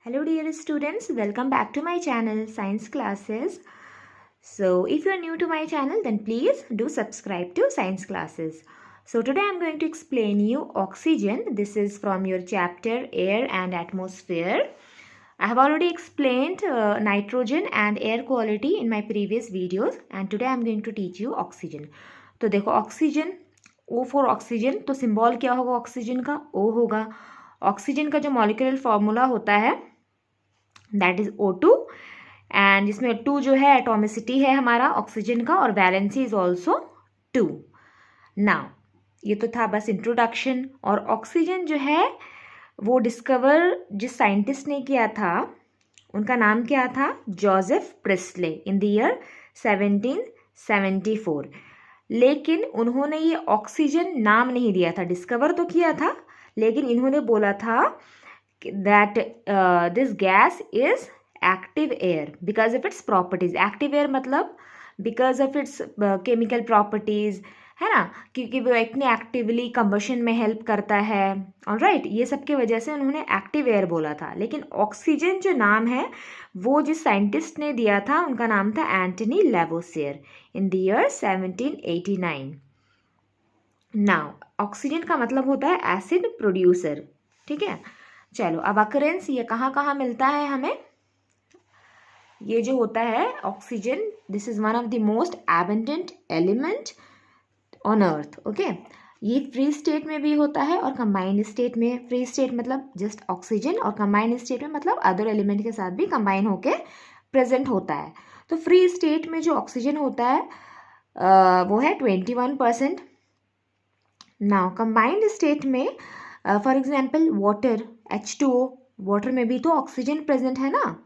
Hello dear students, welcome back to my channel Science Classes. So if you are new to my channel then please do subscribe to Science Classes. So today I am going to explain you oxygen. This is from your chapter Air and Atmosphere. I have already explained nitrogen and air quality in my previous videos and today I am going to teach you oxygen. तो देखो oxygen, O for oxygen, तो symbol क्या होगा oxygen का? O होगा. Oxygen का जो molecular formula होता है दैट इज O2 एंड जिसमें 2 जो है एटॉमिसिटी है हमारा ऑक्सीजन का और वैलेंसी इज ऑल्सो 2. नाउ ये तो था बस इंट्रोडक्शन. और ऑक्सीजन जो है वो डिस्कवर जिस साइंटिस्ट ने किया था उनका नाम क्या था? Joseph Presley in the year 1774. लेकिन उन्होंने ये ऑक्सीजन नाम नहीं दिया था. डिस्कवर तो किया था लेकिन इन्होंने बोला था that this gas is active air because of its properties. active air मतलब because of its chemical properties, है ना, क्योंकि वो इतने एक्टिवली कंबशन में हेल्प करता है. ऑलराइट, ये सब की वजह से उन्होंने एक्टिव एयर बोला था. लेकिन ऑक्सीजन जो नाम है वो जिस साइंटिस्ट ने दिया था उनका नाम था Antony Lavoisier in the year 1789. Now oxygen का मतलब होता है एसिड प्रोड्यूसर. ठीक है, चलो अब अकरेंस ये कहाँ कहाँ मिलता है हमें. ये जो होता है oxygen, this is one of the most abundant element on earth. Okay, ये फ्री स्टेट में भी होता है और कंबाइंड स्टेट में. फ्री स्टेट मतलब जस्ट ऑक्सीजन और कंबाइंड स्टेट में मतलब अदर एलिमेंट के साथ भी कंबाइन होके प्रेजेंट होता है. तो फ्री स्टेट में जो ऑक्सीजन होता है वो है 21%. नाउ कंबाइंड स्टेट में for example water H2O, water में भी तो ऑक्सीजन प्रेजेंट है ना.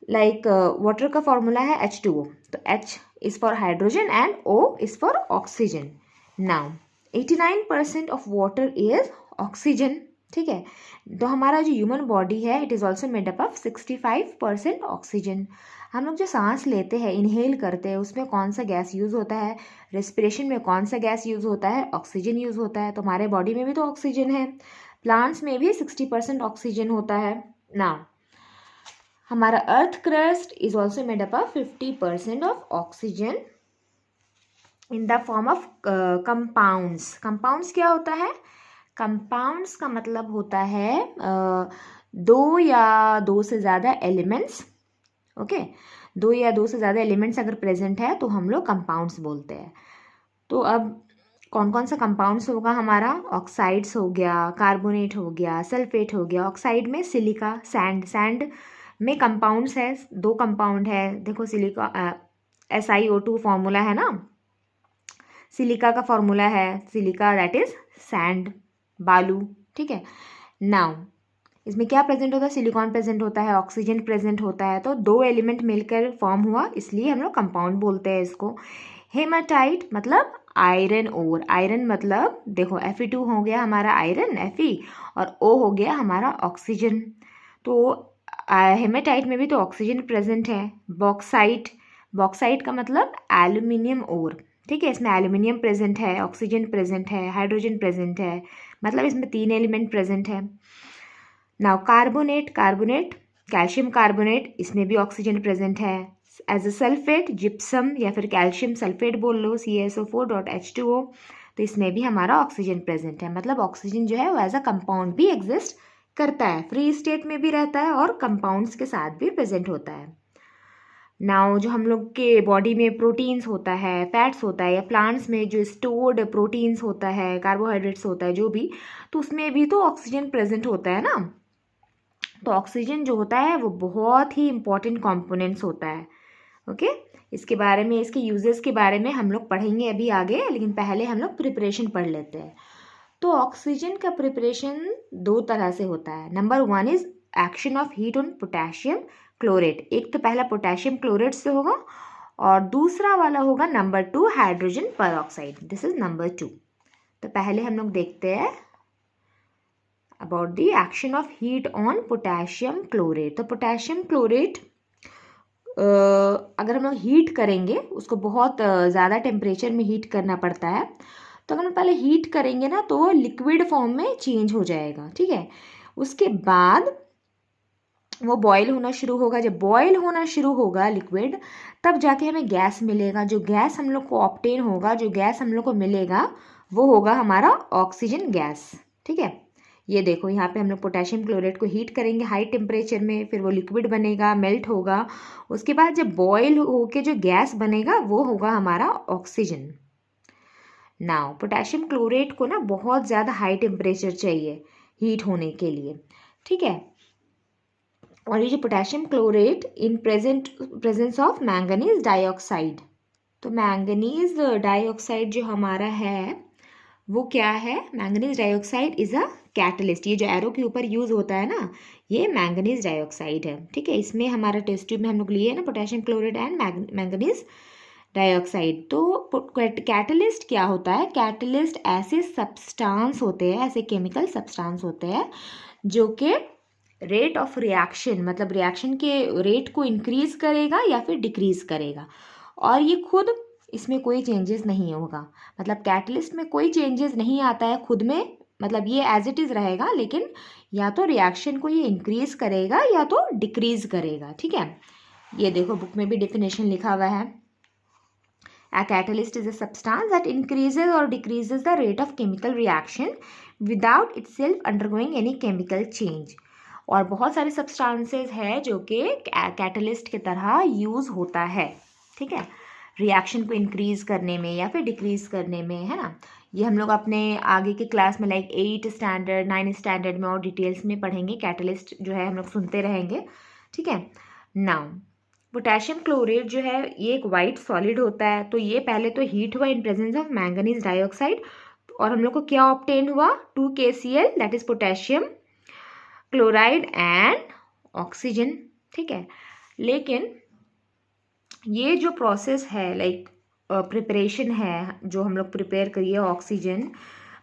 लाइक वाटर का फॉर्मूला है H2O, तो H is for hydrogen and O is for oxygen. Now 89% of water is oxygen. ठीक है, तो हमारा जो ह्यूमन बॉडी है it is also made up of 65% oxygen. हम लोग जो सांस लेते हैं, इनहेल करते हैं, उसमें कौन सा गैस यूज़ होता है? रेस्पिरेशन में कौन सा गैस यूज़ होता है? ऑक्सीजन यूज़ होता है. तो हमारे बॉडी में भी तो ऑक्सीजन है. प्लांट्स में भी 60% ऑक्सीजन होता है. ना हमारा earth crust is also made up of 50% of oxygen in the form of compounds. Compounds क्या होता है? कंपाउंड्स का मतलब होता है दो या दो से ज़्यादा एलिमेंट्स. ओके, दो या दो से ज़्यादा एलिमेंट्स अगर प्रेजेंट है तो हम लोग कंपाउंड्स बोलते हैं. तो अब कौन कौन सा कंपाउंड्स होगा हमारा? ऑक्साइड्स हो गया, कार्बोनेट हो गया, सल्फेट हो गया. ऑक्साइड में सिलिका, सैंड. सैंड में कंपाउंड्स है, 2 कंपाउंड है. देखो सिलिका SiO2 फॉर्मूला है ना, सिलिका का फॉर्मूला है सिलिका, दैट इज सैंड, बालू. ठीक है, नाउ इसमें क्या प्रेजेंट होता है? सिलिकॉन प्रेजेंट होता है, ऑक्सीजन प्रेजेंट होता है. तो 2 एलिमेंट मिलकर फॉर्म हुआ, इसलिए हम लोग कंपाउंड बोलते हैं इसको. हेमाटाइट मतलब आयरन ओर. आयरन मतलब देखो Fe2 हो गया हमारा आयरन Fe और O हो गया हमारा ऑक्सीजन. तो हेमाटाइट में भी तो ऑक्सीजन प्रेजेंट है. बॉक्साइट, बॉक्साइट का मतलब एल्यूमिनियम ओर. ठीक है, इसमें एल्यूमिनियम प्रेजेंट है, ऑक्सीजन प्रेजेंट है, हाइड्रोजन प्रेजेंट है, मतलब इसमें 3 एलिमेंट प्रेजेंट है. Now carbonate, carbonate calcium carbonate, इसमें भी ऑक्सीजन प्रेजेंट है. एज अ सल्फेट जिप्सम या फिर कैल्शियम सल्फेट बोल लो, CaSO4.H2O, तो इसमें भी हमारा ऑक्सीजन प्रेजेंट है. मतलब ऑक्सीजन जो है वो एज अ कंपाउंड भी एग्जिस्ट करता है, फ्री स्टेट में भी रहता है और कंपाउंड्स के साथ भी प्रेजेंट होता है. नाउ जो हम लोग के बॉडी में प्रोटीन्स होता है, फैट्स होता है, या प्लांट्स में जो स्टोर्ड प्रोटीन्स होता है, कार्बोहाइड्रेट्स होता है जो भी, तो उसमें भी तो ऑक्सीजन प्रेजेंट होता है ना. तो ऑक्सीजन जो होता है वो बहुत ही इंपॉर्टेंट कंपोनेंट्स होता है. ओके, इसके बारे में, इसके यूजेस के बारे में हम लोग पढ़ेंगे अभी आगे, लेकिन पहले हम लोग प्रिपरेशन पढ़ लेते हैं. तो ऑक्सीजन का प्रिपरेशन 2 तरह से होता है. Number 1 is action of heat on potassium chlorate. एक तो पहला पोटेशियम क्लोरेट से होगा और दूसरा वाला होगा number 2 hydrogen peroxide. This is number 2. तो पहले हम लोग देखते हैं about the action of heat on potassium chlorate. तो पोटेशियम क्लोरेट अगर हम लोग हीट करेंगे, उसको बहुत ज़्यादा टेम्परेचर में हीट करना पड़ता है, तो अगर हम पहले हीट करेंगे ना तो वो लिक्विड फॉर्म में चेंज हो जाएगा. ठीक है, उसके बाद वो बॉयल होना शुरू होगा। जब बॉयल होना शुरू होगा लिक्विड, तब जाके हमें गैस मिलेगा। जो गैस हम लोग को ऑब्टेन होगा, जो गैस हम लोग को मिलेगा, वो होगा हमारा ऑक्सीजन गैस। ठीक है, ये देखो यहाँ पे हम लोग पोटेशियम क्लोराइड को हीट करेंगे हाई टेम्परेचर में, फिर वो लिक्विड बनेगा, मेल्ट होगा। उसके बाद जब बॉयल होके जो गैस बनेगा वो होगा हमारा ऑक्सीजन। नाउ पोटेशियम क्लोराइड को ना बहुत ज़्यादा हाई टेम्परेचर चाहिए हीट होने के लिए। ठीक है, और ये जो potassium chloride in presence of manganese dioxide, तो मैंगनीज डाइऑक्साइड जो हमारा है वो क्या है, manganese dioxide is a catalyst. ये जो एरो के ऊपर यूज होता है ना, ये मैंगनीज डाइऑक्साइड है। ठीक है, इसमें हमारा टेस्ट ट्यूब में हम लोग लिए ना potassium chloride and manganese dioxide. तो कैटलिस्ट क्या होता है, कैटलिस्ट ऐसे सब्सटेंस होते हैं, ऐसे केमिकल सब्सटेंस होते हैं जो कि रेट ऑफ रिएक्शन, मतलब रिएक्शन के रेट को इंक्रीज करेगा या फिर डिक्रीज करेगा, और ये खुद इसमें कोई चेंजेस नहीं होगा। मतलब कैटलिस्ट में कोई चेंजेस नहीं आता है खुद में, मतलब ये एज इट इज़ रहेगा, लेकिन या तो रिएक्शन को ये इंक्रीज करेगा या तो डिक्रीज करेगा। ठीक है, ये देखो बुक में भी डेफिनेशन लिखा हुआ है। A catalyst is a substance that increases or decreases the rate of chemical reaction without itself undergoing any chemical change। और बहुत सारे सब्सटेंसेस है जो कि कैटलिस्ट की तरह यूज़ होता है। ठीक है, रिएक्शन को इंक्रीज करने में या फिर डिक्रीज करने में, है ना। ये हम लोग अपने आगे के क्लास में लाइक 8 स्टैंडर्ड 9 स्टैंडर्ड में और डिटेल्स में पढ़ेंगे। कैटलिस्ट जो है हम लोग सुनते रहेंगे। ठीक है, नाउ पोटेशियम क्लोराइड जो है ये एक वाइट सॉलिड होता है। तो ये पहले तो हीट हुआ इन प्रेजेंस ऑफ मैंगनीज डाइऑक्साइड, और हम लोग को क्या ऑब्टेन हुआ, 2KCl that is potassium chloride and oxygen. ठीक है, लेकिन ये जो प्रोसेस है लाइक प्रिपरेशन है जो हम लोग प्रिपेयर करिए ऑक्सीजन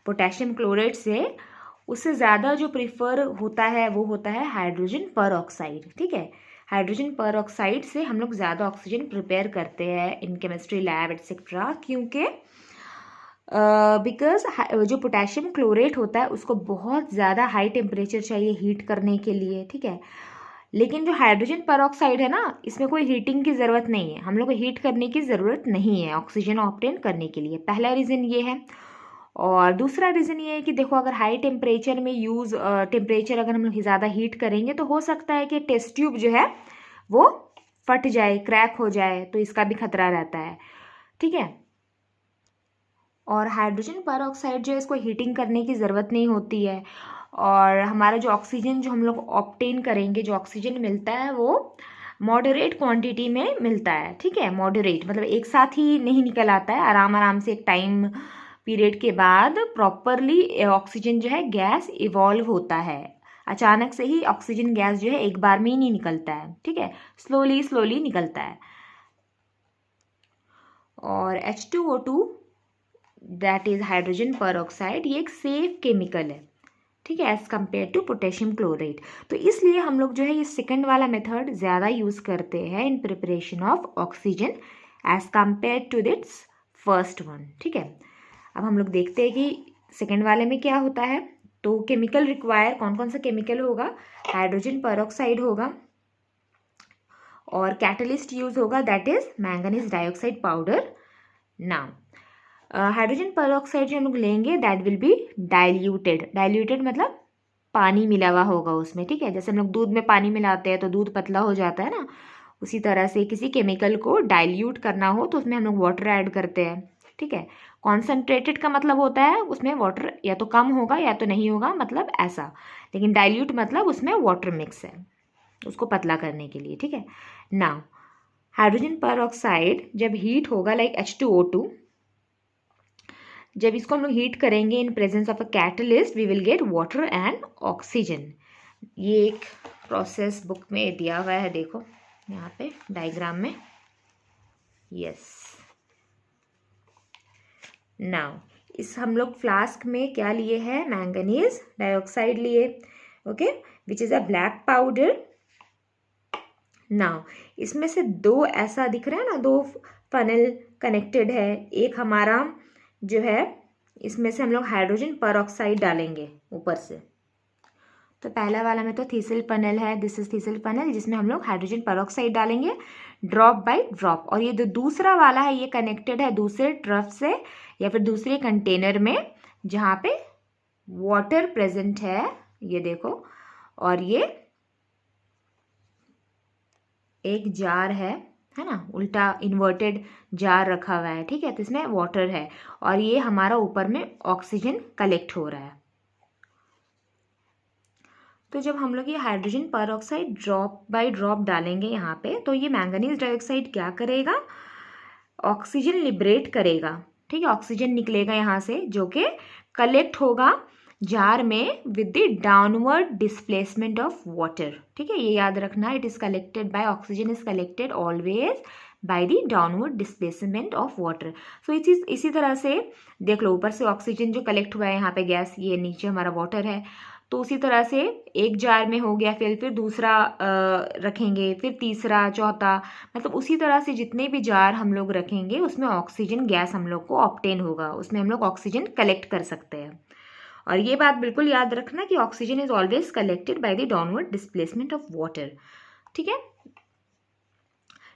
पोटेशियम क्लोराइड से, उससे ज़्यादा जो प्रिफर होता है वो होता है हाइड्रोजन पर ऑक्साइड। ठीक है, हाइड्रोजन पर ऑक्साइड से हम लोग ज़्यादा ऑक्सीजन प्रिपेयर करते हैं इन केमिस्ट्री लैब एटसेट्रा, क्योंकि बिकॉज जो पोटेशियम क्लोराइड होता है उसको बहुत ज़्यादा हाई टेम्परेचर चाहिए हीट करने के लिए। ठीक है, लेकिन जो हाइड्रोजन परऑक्साइड है ना, इसमें कोई हीटिंग की ज़रूरत नहीं है, हम लोग को हीट करने की ज़रूरत नहीं है ऑक्सीजन ऑब्टेन करने के लिए। पहला रीज़न ये है। और दूसरा रीज़न ये है कि देखो अगर हाई टेम्परेचर में टेम्परेचर अगर हम लोग ज़्यादा हीट करेंगे तो हो सकता है कि टेस्ट ट्यूब जो है वो फट जाए, क्रैक हो जाए, तो इसका भी खतरा रहता है। ठीक है, और हाइड्रोजन परऑक्साइड जो है इसको हीटिंग करने की ज़रूरत नहीं होती है, और हमारा जो ऑक्सीजन जो हम लोग ऑब्टेन करेंगे, जो ऑक्सीजन मिलता है वो मॉडरेट क्वांटिटी में मिलता है। ठीक है, मॉडरेट मतलब एक साथ ही नहीं निकल आता है, आराम आराम से एक टाइम पीरियड के बाद प्रॉपरली ऑक्सीजन जो है गैस इवॉल्व होता है। अचानक से ही ऑक्सीजन गैस जो है एक बार में ही नहीं निकलता है। ठीक है, स्लोली स्लोली निकलता है। और H2O2 that is hydrogen peroxide, ये एक सेफ केमिकल है। ठीक है, as compare to potassium chloride. तो इसलिए हम लोग जो है ये सेकंड वाला मेथड ज़्यादा यूज़ करते हैं in preparation of oxygen as compare to that's first one. ठीक है, अब हम लोग देखते हैं कि सेकंड वाले में क्या होता है। तो केमिकल रिक्वायर कौन कौन सा केमिकल होगा, हाइड्रोजन परऑक्साइड होगा, और कैटलिस्ट यूज होगा that is manganese dioxide powder. Now hydrogen peroxide जो हम लोग लेंगे that will be diluted. Diluted मतलब पानी मिला हुआ होगा उसमें। ठीक है, जैसे हम लोग दूध में पानी मिलाते हैं तो दूध पतला हो जाता है ना, उसी तरह से किसी केमिकल को डाइल्यूट करना हो तो उसमें हम लोग वाटर ऐड करते हैं। ठीक है, कॉन्सेंट्रेटेड का मतलब होता है उसमें वाटर या तो कम होगा या तो नहीं होगा, मतलब ऐसा। लेकिन डाइल्यूट मतलब उसमें वाटर मिक्स है उसको पतला करने के लिए। ठीक है, नाउ हाइड्रोजन परऑक्साइड जब हीट होगा लाइक H2O2, जब इसको हम लोग हीट करेंगे in presence of a catalyst we will get water and oxygen. ये एक प्रोसेस बुक में दिया हुआ है, देखो यहाँ पे डायग्राम में। यस, नाउ इस हम लोग फ्लास्क में क्या लिए हैं, मैंगनीज डाइऑक्साइड लिए। Okay, which is a black powder. Now इसमें से दो ऐसा दिख रहा है ना, दो फनल कनेक्टेड है। एक हमारा जो है इसमें से हम लोग हाइड्रोजन परऑक्साइड डालेंगे ऊपर से, तो पहला वाला में तो थीसिल फनल है, दिस इज थीसिल फनल, जिसमें हम लोग हाइड्रोजन पेरोक्साइड डालेंगे ड्रॉप बाय ड्रॉप। और ये जो दूसरा वाला है ये कनेक्टेड है दूसरे ट्रफ से या फिर दूसरे कंटेनर में जहाँ पे वाटर प्रेजेंट है, ये देखो। और ये एक जार है ना, उल्टा इन्वर्टेड जार रखा हुआ है, ठीक है। तो इसमें वाटर है और ये हमारा ऊपर में ऑक्सीजन कलेक्ट हो रहा है। तो जब हम लोग ये hydrogen peroxide drop by drop डालेंगे यहाँ पे, तो ये मैंगनीज डाइऑक्साइड क्या करेगा, ऑक्सीजन लिबरेट करेगा, ठीक है। ऑक्सीजन निकलेगा यहाँ से जो कि कलेक्ट होगा जार में with the downward displacement of water, ठीक है। ये याद रखना, it is collected by oxygen is collected always by the downward displacement of water. So इसी तरह से देख लो, ऊपर से ऑक्सीजन जो कलेक्ट हुआ है यहाँ पे गैस, ये नीचे हमारा वाटर है। तो उसी तरह से एक जार में हो गया, फिर दूसरा रखेंगे, फिर तीसरा, चौथा, मतलब उसी तरह से जितने भी जार हम लोग रखेंगे उसमें ऑक्सीजन गैस हम लोग को ऑब्टेन होगा, उसमें हम लोग ऑक्सीजन कलेक्ट कर सकते हैं। और ये बात बिल्कुल याद रखना कि oxygen is always collected by the downward displacement of water, ठीक है।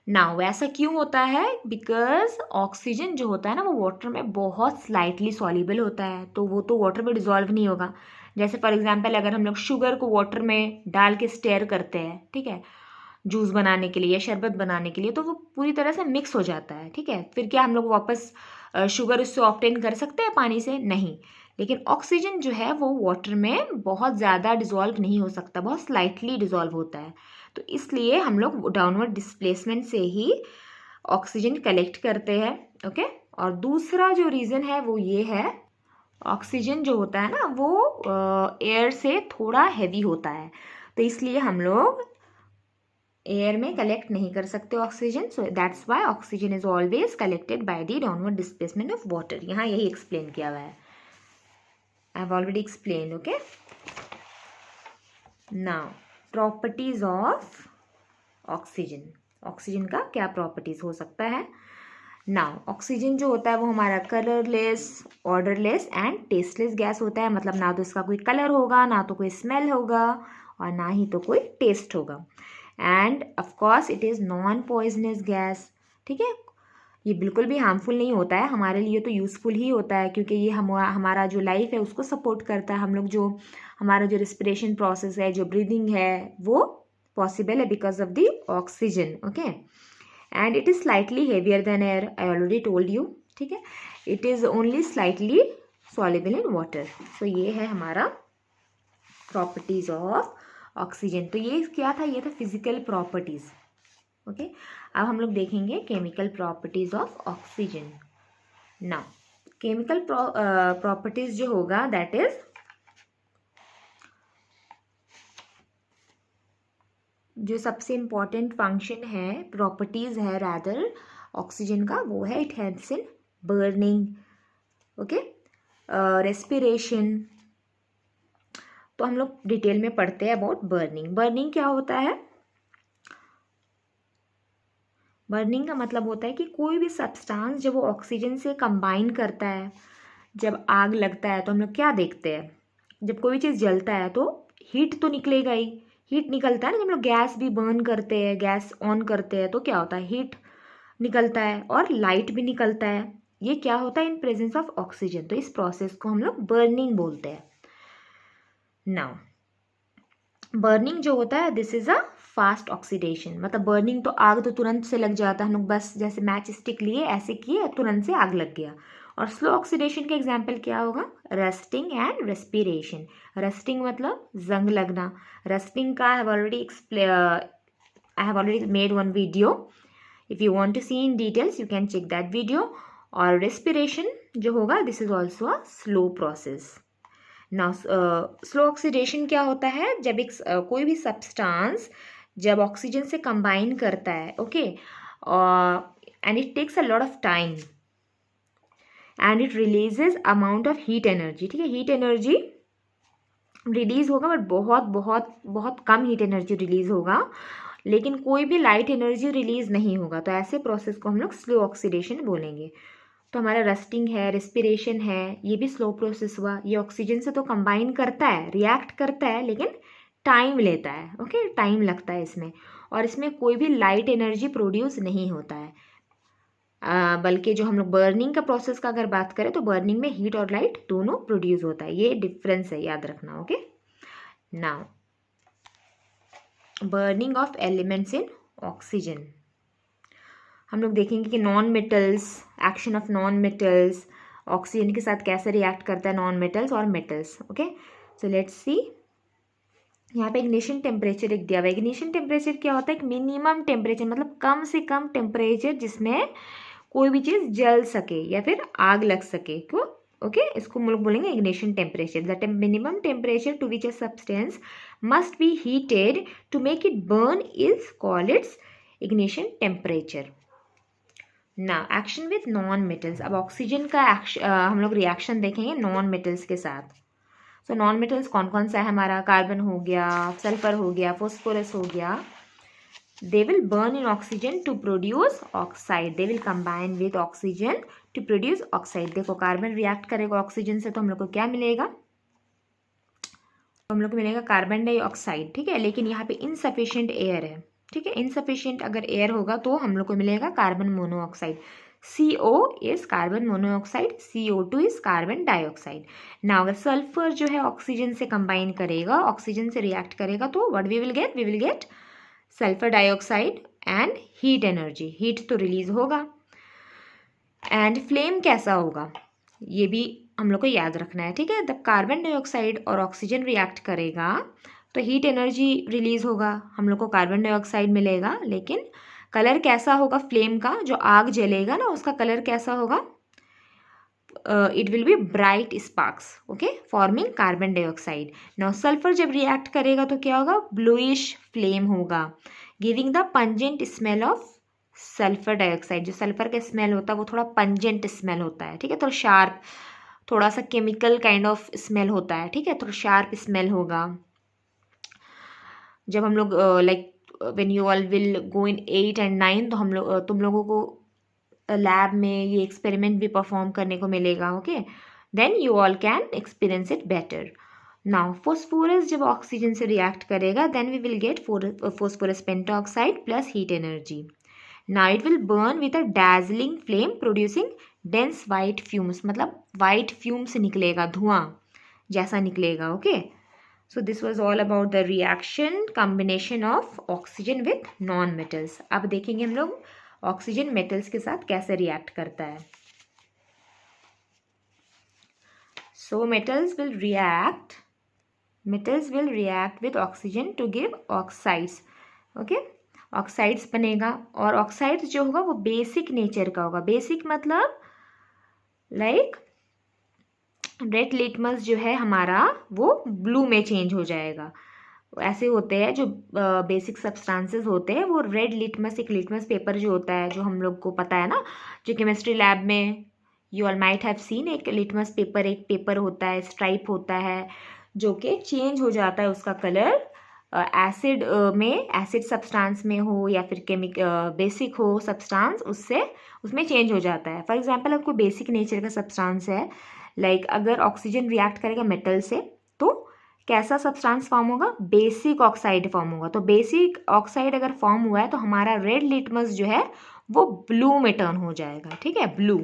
नाउ ऐसा क्यों होता है, बिकॉज ऑक्सीजन जो होता है ना वो वाटर में बहुत स्लाइटली सॉल्युबल होता है, तो वो तो वाटर में डिजॉल्व नहीं होगा। जैसे फॉर एग्जांपल अगर हम लोग शुगर को वाटर में डाल के स्टेयर करते हैं, ठीक है, जूस बनाने के लिए या शरबत बनाने के लिए, तो वो पूरी तरह से मिक्स हो जाता है, ठीक है। फिर क्या हम लोग वापस शुगर उससे ऑब्टेन कर सकते हैं पानी से? नहीं। लेकिन ऑक्सीजन जो है वो वाटर में बहुत ज़्यादा डिजॉल्व नहीं हो सकता, बहुत स्लाइटली डिजॉल्व होता है। तो इसलिए हम लोग डाउनवर्ड डिस्प्लेसमेंट से ही ऑक्सीजन कलेक्ट करते हैं, ओके। और दूसरा जो रीज़न है वो ये है, ऑक्सीजन जो होता है ना वो एयर से थोड़ा हैवी होता है, तो इसलिए हम लोग एयर में कलेक्ट नहीं कर सकते oxygen. So that's why oxygen is always collected by the downward displacement of water. यहाँ यही एक्सप्लेन किया हुआ है, आई have already explain, okay. Now properties of oxygen, oxygen का क्या प्रॉपर्टीज हो सकता है। नाउ ऑक्सीजन जो होता है वो हमारा colourless, odourless and tasteless gas होता है, मतलब ना तो इसका कोई कलर होगा, ना तो कोई स्मेल होगा और ना ही तो कोई टेस्ट होगा। End of course it is non poisonous gas, ठीक है। ये बिल्कुल भी हार्मफुल नहीं होता है, हमारे लिए तो यूज़फुल ही होता है, क्योंकि ये हमारा जो लाइफ है उसको सपोर्ट करता है। हम लोग जो हमारा जो रिस्पिरेशन प्रोसेस है, जो ब्रीदिंग है, वो पॉसिबल है because of the oxygen, okay. And it is slightly heavier than air, I already told you, ठीक है। It is only slightly soluble in water. So ये है हमारा प्रॉपर्टीज ऑफ ऑक्सीजन। तो ये क्या था, ये था फिजिकल प्रॉपर्टीज, ओके। अब हम लोग देखेंगे chemical properties of oxygen. Now chemical properties जो होगा दैट इज, जो सबसे इम्पॉर्टेंट फंक्शन है, प्रॉपर्टीज है रादर ऑक्सीजन का, वो है it helps in burning, okay, respiration. तो हम लोग डिटेल में पढ़ते हैं अबाउट बर्निंग। बर्निंग क्या होता है, बर्निंग का मतलब होता है कि कोई भी सब्सटेंस जब वो ऑक्सीजन से कंबाइन करता है, जब आग लगता है तो हम लोग क्या देखते हैं, जब कोई चीज़ जलता है तो हीट तो निकलेगा ही, हीट निकलता है ना। जब हम लोग गैस भी बर्न करते हैं, गैस ऑन करते हैं, तो क्या होता है, हीट निकलता है और लाइट भी निकलता है। ये क्या होता है, इन प्रेजेंस ऑफ ऑक्सीजन। तो इस प्रोसेस को हम लोग बर्निंग बोलते हैं। नाउ बर्निंग जो होता है this is a fast oxidation, मतलब बर्निंग तो आग तो तुरंत से लग जाता है, हम लोग बस जैसे मैच स्टिक लिए ऐसे किए तुरंत से आग लग गया। और स्लो ऑक्सीडेशन का एग्जाम्पल क्या होगा, रस्टिंग एंड रेस्पिरेशन। रस्टिंग मतलब जंग लगना, रस्टिंग का I have already made one video, if you want to see in details you can check that video. और रेस्पिरेशन जो होगा this is also a slow process. Now slow oxidation क्या होता है, जब एक कोई भी सब्सटेंस जब ऑक्सीजन से कंबाइन करता है, okay, and it takes a lot of time and it releases amount of heat energy, ठीक है। हीट एनर्जी रिलीज होगा बट बहुत बहुत बहुत कम हीट एनर्जी रिलीज होगा, लेकिन कोई भी लाइट एनर्जी रिलीज नहीं होगा। तो ऐसे प्रोसेस को हम लोग स्लो ऑक्सीडेशन बोलेंगे। तो हमारा रस्टिंग है, रेस्पिरेशन है, ये भी स्लो प्रोसेस हुआ। ये ऑक्सीजन से तो कंबाइन करता है, रिएक्ट करता है, लेकिन टाइम लेता है, ओके, टाइम लगता है इसमें, और इसमें कोई भी लाइट एनर्जी प्रोड्यूस नहीं होता है। बल्कि जो हम लोग बर्निंग का प्रोसेस का अगर बात करें तो बर्निंग में हीट और लाइट दोनों प्रोड्यूस होता है, ये डिफरेंस है, याद रखना। Okay, now burning of elements in oxygen, हम लोग देखेंगे कि non metals, action of non metals oxygen के साथ कैसे रिएक्ट करता है, नॉन मेटल्स और metals. Okay, so let's see, यहाँ पे इग्निशन टेम्परेचर एक दिया हुआ है। इग्निशन टेम्परेचर क्या होता है, एक मिनिमम टेम्परेचर, मतलब कम से कम टेम्परेचर जिसमें कोई भी चीज़ जल सके या फिर आग लग सके, क्यों? ओके, इसको हम लोग बोलेंगे ignition temperature. The minimum temperature to which a substance must be heated to make it burn is called its ignition temperature. ना एक्शन विथ नॉन मेटल्स, अब ऑक्सीजन का हम लोग रिएक्शन देखेंगे नॉन मेटल्स के साथ। सो नॉन मेटल्स कौन कौन सा है हमारा, कार्बन हो गया, सल्फर हो गया, फॉस्फोरस हो गया। They will burn in oxygen to produce oxide. They will combine with oxygen to produce oxide. देखो कार्बन रिएक्ट करेगा ऑक्सीजन से तो हम लोग को क्या मिलेगा, तो हम लोग को मिलेगा कार्बन डाइऑक्साइड, ठीक है। लेकिन यहाँ पे इनसफिशिएंट एयर है, ठीक है, इनसफिशिएंट अगर एयर होगा तो हम लोग को मिलेगा carbon monoxide. CO is carbon monoxide, CO2 is carbon dioxide. ना अगर सल्फर जो है ऑक्सीजन से कंबाइन करेगा, ऑक्सीजन से रिएक्ट करेगा तो what we will get sulphur dioxide and heat energy, heat तो रिलीज होगा। एंड फ्लेम कैसा होगा ये भी हम लोग को याद रखना है, ठीक है। जब कार्बन डाइऑक्साइड और ऑक्सीजन रिएक्ट करेगा तो हीट एनर्जी रिलीज होगा, हम लोग को कार्बन डाइऑक्साइड मिलेगा, लेकिन कलर कैसा होगा फ्लेम का, जो आग जलेगा ना उसका कलर कैसा होगा, it will be bright sparks, okay, forming carbon dioxide. Now sulphur जब रिएक्ट करेगा तो क्या होगा, ब्लूइश फ्लेम होगा, giving the pungent smell of sulphur dioxide. जो सल्फर का स्मेल होता है वो थोड़ा पंजेंट स्मेल होता है, ठीक है, थोड़ा शार्प, थोड़ा सा केमिकल काइंड ऑफ स्मेल होता है, ठीक है, थोड़ा शार्प स्मेल होगा। जब हम लोग like when you all will go in 8 and 9 तो हम लोग तुम लोगों को लैब में ये एक्सपेरिमेंट भी परफॉर्म करने को मिलेगा, okay, then you all can experience it better. Now phosphorus जब ऑक्सीजन से रिएक्ट करेगा then we will get phosphorus pentaoxide plus heat energy. Now it will burn with a dazzling flame producing dense white fumes, मतलब white fumes निकलेगा, धुआं जैसा निकलेगा, okay. So this was all about the reaction combination of oxygen with non metals. अब देखेंगे हम लोग oxygen metals के साथ कैसे रिएक्ट करता है। So metals will react with oxygen to give oxides, okay, oxides बनेगा। और ऑक्साइड्स जो होगा वो बेसिक नेचर का होगा, बेसिक मतलब लाइक रेड लिटमस जो है हमारा वो ब्लू में चेंज हो जाएगा। ऐसे होते हैं जो बेसिक सब्सटेंसेस होते हैं वो रेड लिटमस, एक लिटमस पेपर जो होता है जो हम लोग को पता है ना, जो केमिस्ट्री लैब में you all might have seen, एक लिटमस पेपर, एक पेपर होता है, स्ट्राइप होता है जो कि चेंज हो जाता है उसका कलर एसिड में, एसिड सब्सटेंस में हो या फिर बेसिक हो सब्सटेंस, उससे उसमें चेंज हो जाता है। फॉर एग्जांपल अगर कोई बेसिक नेचर का सब्सटेंस है, लाइक अगर ऑक्सीजन रिएक्ट करेगा मेटल से तो कैसा सब्सटेंस फॉर्म होगा, बेसिक ऑक्साइड फॉर्म होगा। तो बेसिक ऑक्साइड अगर फॉर्म हुआ है तो हमारा रेड लिटमस जो है वो ब्लू में टर्न हो जाएगा, ठीक है, ब्लू।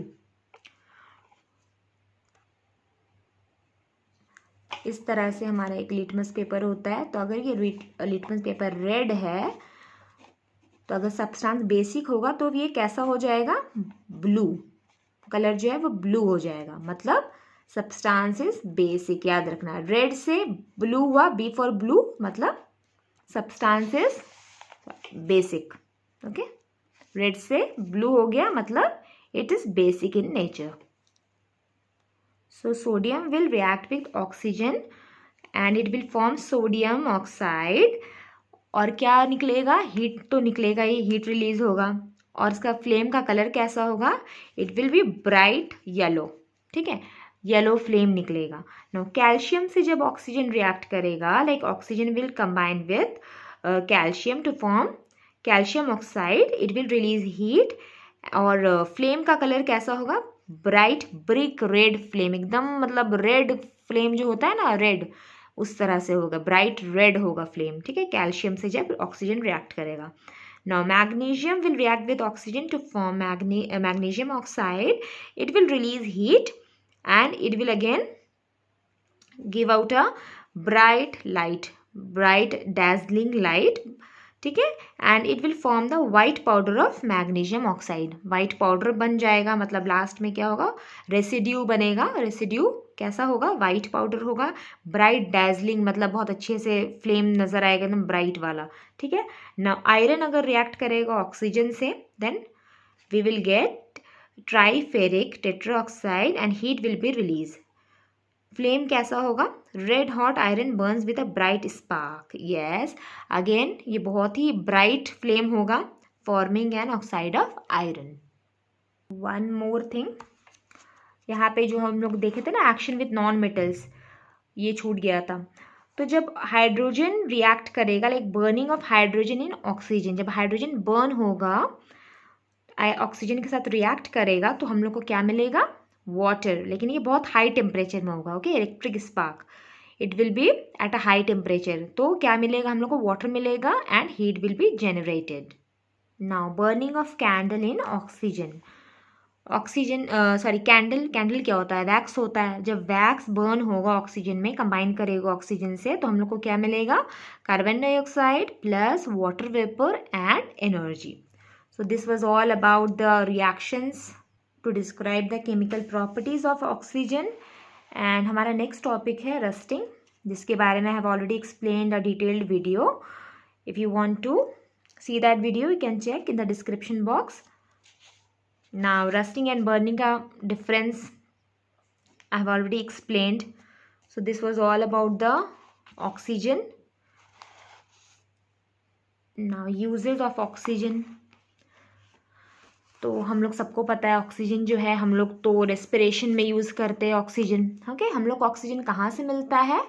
इस तरह से हमारा एक लिटमस पेपर होता है। तो अगर ये लिटमस पेपर रेड है तो अगर सब्सटेंस बेसिक होगा तो ये कैसा हो जाएगा, ब्लू, कलर जो है वो ब्लू हो जाएगा, मतलब सब्सटेंस इज बेसिक, याद रखना। रेड से ब्लू हुआ, बी फॉर ब्लू, मतलब substance is basic, okay. Red से ब्लू हो गया मतलब it is basic in nature. So sodium will react with oxygen and it will form sodium oxide. और क्या निकलेगा, हीट तो निकलेगा, ही हीट रिलीज होगा। और इसका फ्लेम का कलर कैसा होगा, it will be bright yellow, ठीक है, येलो फ्लेम निकलेगा। नो कैल्शियम से जब ऑक्सीजन रिएक्ट करेगा, like oxygen will combine with calcium to form calcium oxide, it will release heat. और फ्लेम का कलर कैसा होगा, ब्राइट ब्रिक रेड फ्लेम, एकदम मतलब रेड फ्लेम जो होता है ना, रेड, उस तरह से होगा, ब्राइट रेड होगा फ्लेम, ठीक है, कैल्शियम से जब ऑक्सीजन रिएक्ट करेगा. Now magnesium will react with oxygen to form magnesium oxide. It will release heat and it will again give out a bright light, bright dazzling light, ठीक है, and it will form the white powder of magnesium oxide. White powder बन जाएगा, मतलब last में क्या होगा, residue बनेगा. Residue कैसा होगा, वाइट पाउडर होगा. ब्राइट डैजलिंग मतलब बहुत अच्छे से फ्लेम नजर आएगा, एकदम ब्राइट वाला, ठीक है. ना आयरन अगर रिएक्ट करेगा ऑक्सीजन से, then we will get triferric tetroxide and heat will be release. Flame कैसा होगा, red hot iron burns with a bright spark. Yes, again ये बहुत ही ब्राइट फ्लेम होगा, forming an oxide of iron. One more thing, यहाँ पे जो हम लोग देखे थे ना एक्शन विद नॉन मेटल्स, ये छूट गया था. तो जब हाइड्रोजन रिएक्ट करेगा, like burning of hydrogen in oxygen, जब हाइड्रोजन बर्न होगा ऑक्सीजन के साथ रिएक्ट करेगा तो हम लोग को क्या मिलेगा, वाटर. लेकिन ये बहुत हाई टेम्परेचर में होगा, okay, electric spark, it will B at a high temperature. तो क्या मिलेगा हम लोग को, वाटर मिलेगा and heat will be generated. Now burning of candle in oxygen. Oxygen sorry candle, candle क्या होता है, वैक्स होता है. जब वैक्स बर्न होगा ऑक्सीजन में, कंबाइन करेगा ऑक्सीजन से, तो हम लोग को क्या मिलेगा, carbon dioxide plus water vapour and energy. So this was all about the reactions to describe the chemical properties of oxygen. And हमारा next topic है rusting, जिसके बारे में I have already explained a detailed video. If you want to see that video, you can check in the description box. Now rusting and burning का difference I have already explained. So this was all about the oxygen. Now uses of oxygen. तो हम लोग सबको पता है oxygen जो है हम लोग तो रेस्पिरेशन में यूज़ करते हैं ऑक्सीजन, ओके. हम लोग को ऑक्सीजन कहाँ से मिलता है,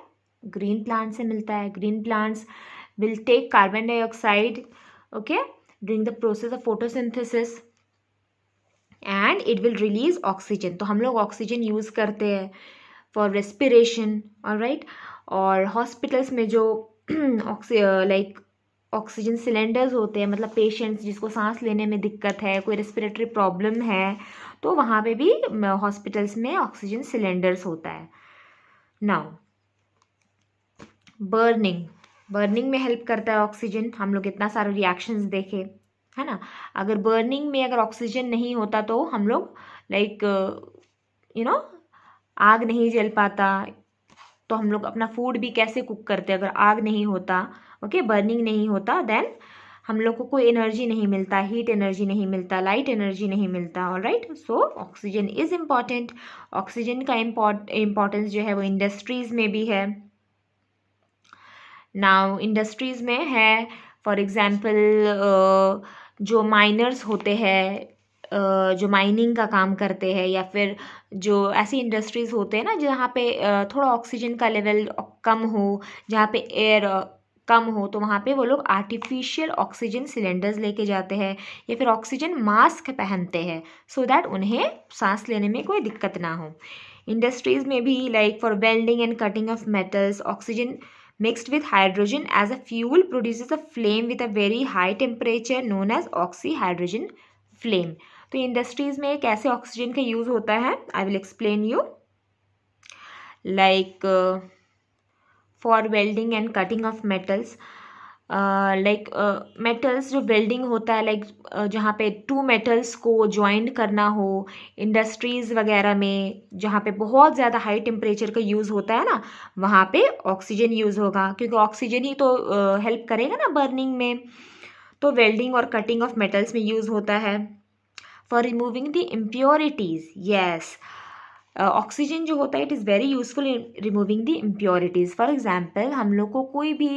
ग्रीन प्लांट से मिलता है. Green plants will take carbon dioxide, okay, during the process of photosynthesis and it will release oxygen. तो हम लोग ऑक्सीजन यूज़ करते हैं फॉर रेस्पिरेशन, ऑलराइट. और हॉस्पिटल्स में जो लाइक ऑक्सीजन सिलेंडर्स होते हैं, मतलब पेशेंट्स जिसको सांस लेने में दिक्कत है, कोई रेस्पिरेटरी प्रॉब्लम है, तो वहाँ पे भी हॉस्पिटल्स में ऑक्सीजन सिलेंडर्स होता है. नाउ बर्निंग, बर्निंग में हेल्प करता है ऑक्सीजन. हम लोग इतना सारे रिएक्शंस देखे, है ना. अगर बर्निंग में अगर ऑक्सीजन नहीं होता तो हम लोग लाइक आग नहीं जल पाता. तो हम लोग अपना फूड भी कैसे कुक करते हैं, अगर आग नहीं होता, ओके, बर्निंग नहीं होता, देन हम लोग को कोई एनर्जी नहीं मिलता, हीट एनर्जी नहीं मिलता, लाइट एनर्जी नहीं मिलता, alright. So oxygen is important. Oxygen का इम्पॉर्टेंस जो है वो इंडस्ट्रीज में भी है. नाउ इंडस्ट्रीज में है, फॉर एग्जांपल जो माइनर्स होते हैं, जो माइनिंग का काम करते हैं, या फिर जो ऐसी इंडस्ट्रीज होते हैं ना जहाँ पे थोड़ा ऑक्सीजन का लेवल कम हो, जहाँ पे एयर कम हो, तो वहाँ पे वो लोग आर्टिफिशियल ऑक्सीजन सिलेंडर्स लेके जाते हैं या फिर ऑक्सीजन मास्क पहनते हैं, सो दैट उन्हें सांस लेने में कोई दिक्कत ना हो. इंडस्ट्रीज में भी like for welding and cutting of metals, oxygen mixed with hydrogen as a fuel produces a flame with a very high temperature known as oxyhydrogen flame. तो इंडस्ट्रीज में कैसे ऑक्सीजन का यूज़ होता है, I will explain you. Like for welding and cutting of metals, like metals जो welding होता है, like जहाँ पे टू मेटल्स को ज्वाइंट करना हो इंडस्ट्रीज़ वगैरह में, जहाँ पे बहुत ज़्यादा हाई टेम्परेचर का यूज़ होता है ना, वहाँ पे ऑक्सीजन यूज़ होगा, क्योंकि ऑक्सीजन ही तो हेल्प करेगा ना बर्निंग में. तो वेल्डिंग और कटिंग ऑफ मेटल्स में यूज़ होता है. For removing the impurities, yes, oxygen जो होता है it is very useful in removing the impurities. For example हम लोग को कोई भी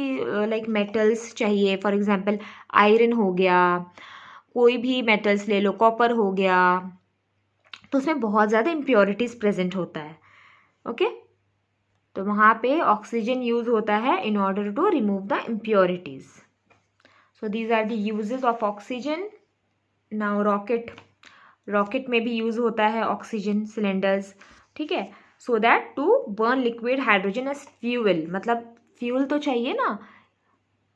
लाइक मेटल्स चाहिए, फॉर एग्जांपल आयरन हो गया, कोई भी मेटल्स ले लो, कॉपर हो गया, तो उसमें बहुत ज़्यादा इम्प्योरिटीज़ प्रेजेंट होता है, ओके. तो वहाँ पे ऑक्सीजन यूज़ होता है in order to remove the impurities. So these are the uses of oxygen. Now rocket, rocket में भी यूज़ होता है ऑक्सीजन सिलेंडर्स, ठीक है. So that to burn liquid hydrogen as fuel, मतलब फ्यूल तो चाहिए ना,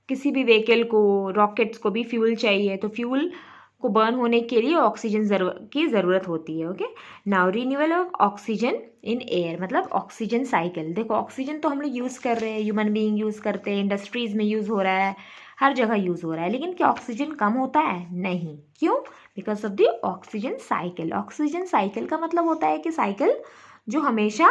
किसी भी व्हीकल को, रॉकेट्स को भी फ्यूल चाहिए, तो फ्यूल को बर्न होने के लिए ऑक्सीजन की ज़रूरत होती है। Okay, now renewal of oxygen in air, मतलब ऑक्सीजन साइकिल। देखो ऑक्सीजन तो हम लोग यूज़ कर रहे हैं, ह्यूमन बीइंग यूज़ करते हैं, इंडस्ट्रीज़ में यूज़ हो रहा है, हर जगह यूज़ हो रहा है, लेकिन क्या ऑक्सीजन कम होता है? नहीं। क्यों? Because of the oxygen cycle. Oxygen cycle का मतलब होता है कि साइकिल जो हमेशा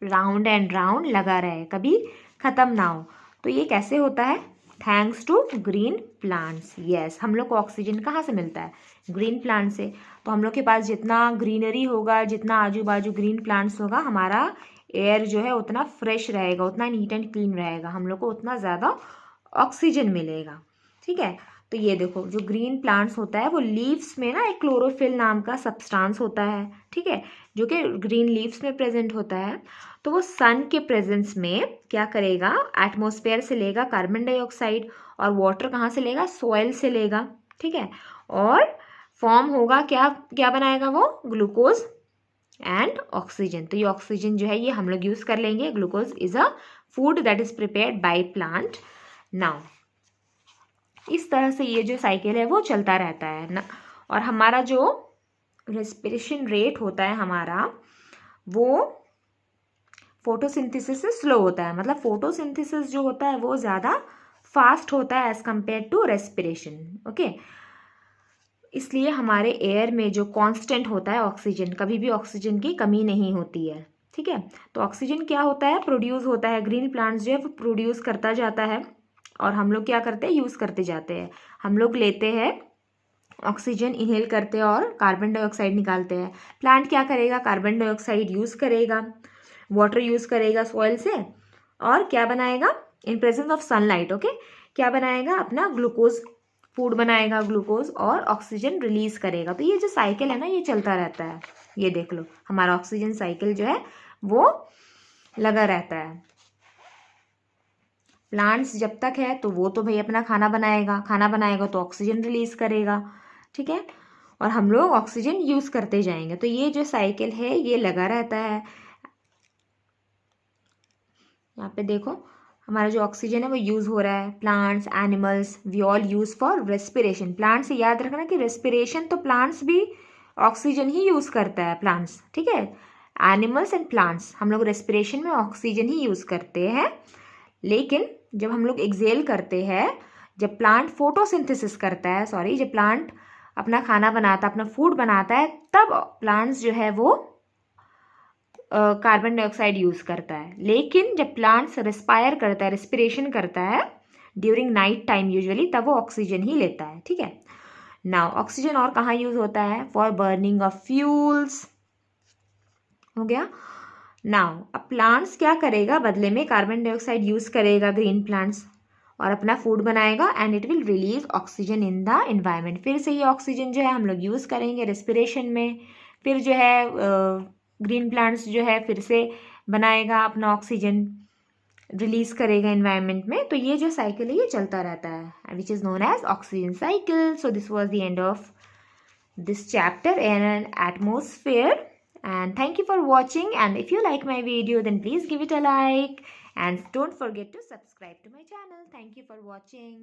राउंड एंड राउंड लगा रहे, कभी ख़त्म ना हो। तो ये कैसे होता है? Thanks to green plants. Yes, हम लोग को ऑक्सीजन कहाँ से मिलता है? ग्रीन प्लांट से। तो हम लोग के पास जितना ग्रीनरी होगा, जितना आजू बाजू ग्रीन प्लांट्स होगा, हमारा एयर जो है उतना फ्रेश रहेगा, उतना नीट एंड क्लीन रहेगा, हम लोग को उतना ज़्यादा ऑक्सीजन मिलेगा। ठीक है, तो ये देखो जो ग्रीन प्लांट्स होता है वो लीव्स में ना एक क्लोरोफिल नाम का सब्सटेंस होता है, ठीक है, जो कि ग्रीन लीव्स में प्रेजेंट होता है। तो वो सन के प्रेजेंस में क्या करेगा? एटमॉस्फेयर से लेगा कार्बन डाइऑक्साइड, और वाटर कहाँ से लेगा? सॉइल से लेगा। ठीक है, और फॉर्म होगा क्या? क्या बनाएगा वो? Glucose and oxygen. तो ये ऑक्सीजन जो है ये हम लोग यूज़ कर लेंगे। Glucose is a food that is prepared by plant. Now इस तरह से ये जो साइकिल है वो चलता रहता है ना, और हमारा जो रेस्पिरेशन रेट होता है हमारा, वो फोटोसिंथेसिस से स्लो होता है। मतलब फोटोसिंथेसिस जो होता है वो ज़्यादा फास्ट होता है as compare to respiration. Okay, इसलिए हमारे एयर में जो कांस्टेंट होता है ऑक्सीजन, कभी भी ऑक्सीजन की कमी नहीं होती है। ठीक है, तो ऑक्सीजन क्या होता है? प्रोड्यूस होता है, ग्रीन प्लांट्स जो है वो प्रोड्यूस करता जाता है, और हम लोग क्या करते हैं? यूज़ करते जाते हैं। हम लोग लेते हैं ऑक्सीजन, इनहेल करते हैं और कार्बन डाइऑक्साइड निकालते हैं। प्लांट क्या करेगा? कार्बन डाइऑक्साइड यूज़ करेगा, वाटर यूज़ करेगा सॉइल से, और क्या बनाएगा? इन प्रेजेंस ऑफ सनलाइट। ओके, क्या बनाएगा? अपना ग्लूकोज फूड बनाएगा, ग्लूकोज, और ऑक्सीजन रिलीज करेगा। तो ये जो साइकिल है ना ये चलता रहता है। ये देख लो हमारा ऑक्सीजन साइकिल जो है वो लगा रहता है। प्लांट्स जब तक है तो वो तो भाई अपना खाना बनाएगा, खाना बनाएगा तो ऑक्सीजन रिलीज करेगा। ठीक है, और हम लोग ऑक्सीजन यूज़ करते जाएंगे। तो ये जो साइकिल है ये लगा रहता है। यहाँ पे देखो हमारा जो ऑक्सीजन है वो यूज़ हो रहा है। Plants, animals, we all use for respiration. Plants से याद रखना कि रेस्पिरेशन तो प्लांट्स भी ऑक्सीजन ही यूज़ करता है, प्लांट्स। ठीक है, एनिमल्स एंड प्लांट्स हम लोग रेस्पिरेशन में ऑक्सीजन ही यूज़ करते हैं। लेकिन जब हम लोग एक्सेल करते हैं, जब प्लांट फोटोसिंथेसिस करता है, सॉरी, जब प्लांट अपना खाना बनाता है, अपना फूड बनाता है, तब प्लांट्स जो है वो कार्बन डाइऑक्साइड यूज़ करता है। लेकिन जब प्लांट्स रेस्पायर करता है, रेस्पिरेशन करता है ड्यूरिंग नाइट टाइम यूजुअली, तब वो ऑक्सीजन ही लेता है। ठीक है, नाउ ऑक्सीजन और कहाँ यूज़ होता है? For burning of fuels. हो गया। नाउ अब प्लांट्स क्या करेगा? बदले में कार्बन डाइऑक्साइड यूज़ करेगा ग्रीन प्लांट्स, और अपना फूड बनाएगा, and it will release oxygen in the environment. फिर से ये ऑक्सीजन जो है हम लोग यूज़ करेंगे रेस्पिरेशन में, फिर जो है ग्रीन प्लांट्स जो है फिर से बनाएगा अपना ऑक्सीजन, रिलीज करेगा एनवायरनमेंट में। तो ये जो साइकिल है ये चलता रहता है, which is known as oxygen cycle. So this was the end of this chapter in atmosphere, and thank you for watching. And if you like my video, then please give it a like, and don't forget to subscribe to my channel. Thank you for watching.